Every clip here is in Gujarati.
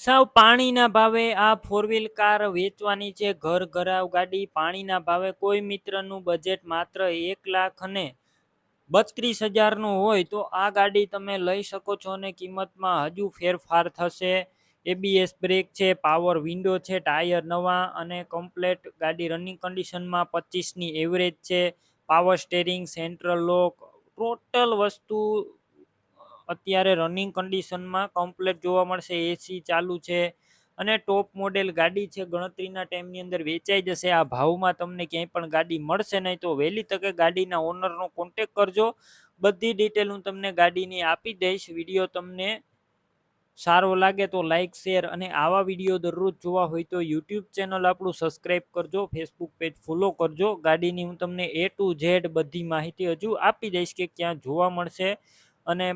સાવ પાણીના ભાવે આ ફોર વ્હીલ કાર વેચવાની છે. ઘર ઘરાવ ગાડી પાણીના ભાવે. કોઈ મિત્રનું બજેટ માત્ર 1,32,000નું હોય તો આ ગાડી તમે લઈ શકો છો અને કિંમતમાં હજુ ફેરફાર થશે. એબીએસ બ્રેક છે, પાવર વિન્ડો છે, ટાયર નવા અને કમ્પ્લેટ ગાડી રનિંગ કન્ડિશનમાં 25ની એવરેજ છે. પાવર સ્ટેરિંગ, સેન્ટ્રલ લોક, ટોટલ વસ્તુ અત્યારે રનિંગ કન્ડિશનમાં કમ્પ્લેટ જોવા મળશે. એસી ચાલુ છે અને ટોપ મોડેલ ગાડી છે. ગણતરીના ટાઈમની અંદર વેચાઈ જશે. આ ભાવમાં તમને ક્યાંય પણ ગાડી મળશે નહીં, તો વહેલી તકે ગાડીના ઓનરનો કોન્ટેક કરજો. બધી ડિટેલ હું તમને ગાડીની આપી દઈશ. વિડીયો તમને સારો લાગે તો લાઇક, શેર અને આવા વિડીયો દરરોજ જોવા હોય તો યુટ્યુબ ચેનલ આપણું સબસ્ક્રાઈબ કરજો, ફેસબુક પેજ ફોલો કરજો. ગાડીની હું તમને A to Z બધી માહિતી હજુ આપી દઈશ કે ક્યાં જોવા મળશે અને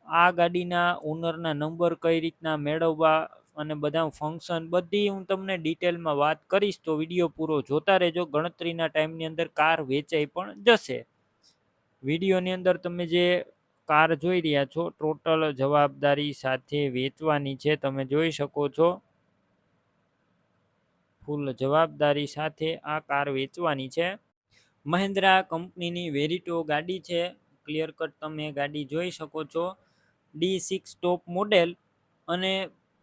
આ ગાડીના ઓનરના નંબર કઈ રીતના મેળવવા અને બધા ફંક્શન બધી હું તમને ડિટેલમાં વાત કરીશ. તો વિડીયો પૂરો જોતા રહેજો. ગણતરીના ટાઈમની અંદર કાર વેચાઈ પણ જશે. વિડીયોની અંદર તમે જે કાર જોઈ રહ્યા છો ટોટલ જવાબદારી સાથે વેચવાની છે. તમે જોઈ શકો છો ફૂલ જવાબદારી સાથે આ કાર વેચવાની છે. મહિન્દ્રા કંપનીની વેરિટો ગાડી છે. ક્લિયર કટ તમે ગાડી જોઈ શકો છો. D6 ટોપ મોડેલ અને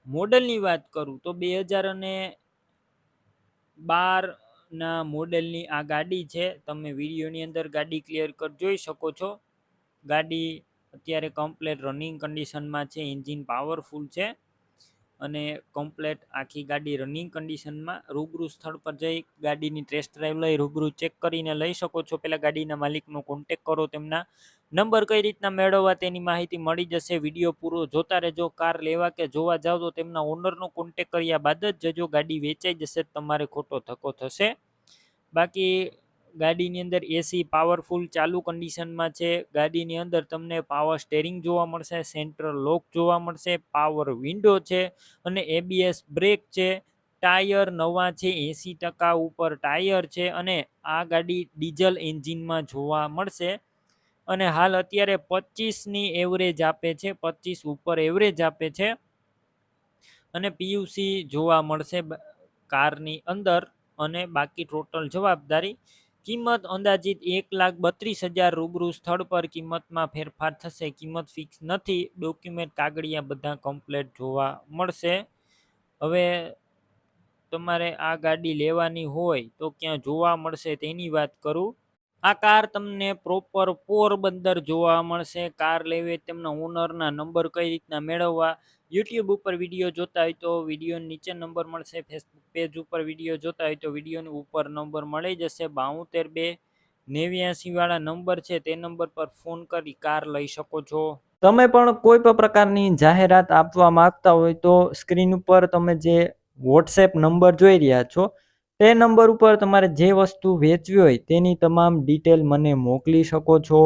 મોડેલની વાત કરું તો 2012ના મોડેલની આ ગાડી છે. તમે વિડીયોની અંદર ગાડી ક્લિયર કટ જોઈ શકો છો. ગાડી અત્યારે કમ્પ્લેટ રનિંગ કન્ડિશનમાં છે. એન્જિન પાવરફુલ છે અને કમ્પ્લેટ આખી ગાડી રનિંગ કન્ડિશનમાં. રૂબરૂ સ્થળ પર જઈ ગાડીની ટેસ્ટ ડ્રાઈવ લઈ રૂબરૂ ચેક કરીને લઈ શકો છો. પહેલાં ગાડીના માલિકનો કોન્ટેક કરો, તેમના નંબર કઈ રીતના મેળવવા તેની માહિતી મળી જશે. વિડીયો પૂરો જોતા રહેજો. કાર લેવા કે જોવા જાવ તો તેમના ઓનરનો કોન્ટેક કર્યા બાદ જ જજો. ગાડી વેચાઈ જશે, તમારે ખોટો ધક્કો થશે. બાકી ગાડીની અંદર એસી પાવરફુલ ચાલુ કન્ડિશનમાં છે. ગાડીની અંદર તમને પાવર સ્ટેરિંગ જોવા મળશે, સેન્ટ્રલ લોક જોવા મળશે, પાવર વિન્ડો છે અને એબીએસ બ્રેક છે. ટાયર નવા છે, 80% ઉપર ટાયર છે અને આ ગાડી ડીઝલ એન્જિનમાં જોવા મળશે અને હાલ અત્યારે 25ની એવરેજ આપે છે. 25 ઉપર એવરેજ આપે છે અને પીયુસી જોવા મળશે કારની અંદર અને બાકી ટોટલ જવાબદારી. કિંમત અંદાજિત 1,32,000 રૂબરૂ સ્થળ પર કિંમતમાં ફેરફાર થશે. કિંમત ફિક્સ નથી. ડોક્યુમેન્ટ કાગળિયા બધા કમ્પ્લેટ જોવા મળશે. હવે તમારે આ ગાડી લેવાની હોય તો ક્યાં જોવા મળશે તેની વાત કરું. આ કાર તમને પ્રોપર પોરબંદર જોવા મળશે. કાર લેવી તેમના ઓનરના નંબર કઈ રીતના મેળવવા, યુટ્યુબ ઉપર વિડીયો જોતા હોય તો વિડીયો નીચે નંબર મળશે. ફેસબુક પેજ ઉપર વિડીયો જોતા હોય તો વિડીયોની ઉપર નંબર મળી જશે. 72 2 89 વાળા નંબર છે તે નંબર પર ફોન કરી કાર લઈ શકો છો. તમે પણ કોઈ પણ પ્રકારની જાહેરાત આપવા માંગતા હોય તો સ્ક્રીન ઉપર તમે જે વોટ્સએપ નંબર જોઈ રહ્યા છો તે નંબર ઉપર તમારે જે વસ્તુ વેચવી હોય તેની તમામ ડિટેલ મને મોકલી શકો છો.